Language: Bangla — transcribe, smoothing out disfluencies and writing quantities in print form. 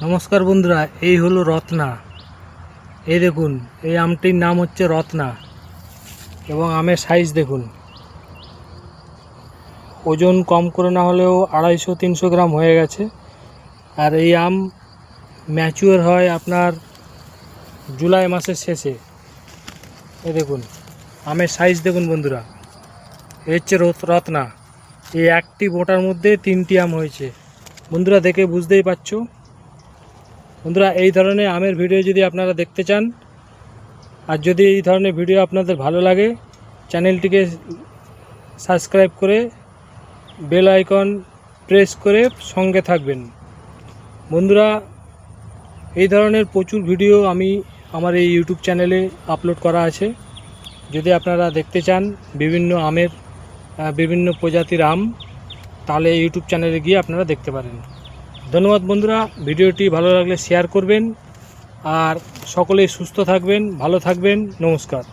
নমস্কার বন্ধুরা, এই হলো রত্না। এই দেখুন, এই আমটির নাম হচ্ছে রত্না এবং আমের সাইজ দেখুন। ওজন কম করে না হলেও 250-300 গ্রাম হয়ে গেছে। আর এই আম ম্যাচিওর হয় আপনার জুলাই মাসের শেষে। এই দেখুন আমের সাইজ দেখুন বন্ধুরা, এই হচ্ছে রত্না। এই একটি বোটার মধ্যে 3টি আম হয়েছে বন্ধুরা, দেখে বুঝতেই পারছো। বন্ধুরা, এই ধরনের আমের ভিডিও যদি আপনারা দেখতে চান আর যদি এই ধরনের ভিডিও আপনাদের ভালো লাগে, চ্যানেলটিকে সাবস্ক্রাইব করে বেল আইকন প্রেস করে সঙ্গে থাকবেন। বন্ধুরা, এই ধরনের প্রচুর ভিডিও আমি আমার এই ইউটিউব চ্যানেলে আপলোড করা আছে। যদি আপনারা দেখতে চান বিভিন্ন আমের বিভিন্ন প্রজাতির আম, তাহলে ইউটিউব চ্যানেলে গিয়ে আপনারা দেখতে পারেন। ধন্যবাদ বন্ধুরা, ভিডিওটি ভালো লাগলে শেয়ার করবেন আর সকলেই সুস্থ থাকবেন, ভালো থাকবেন। নমস্কার।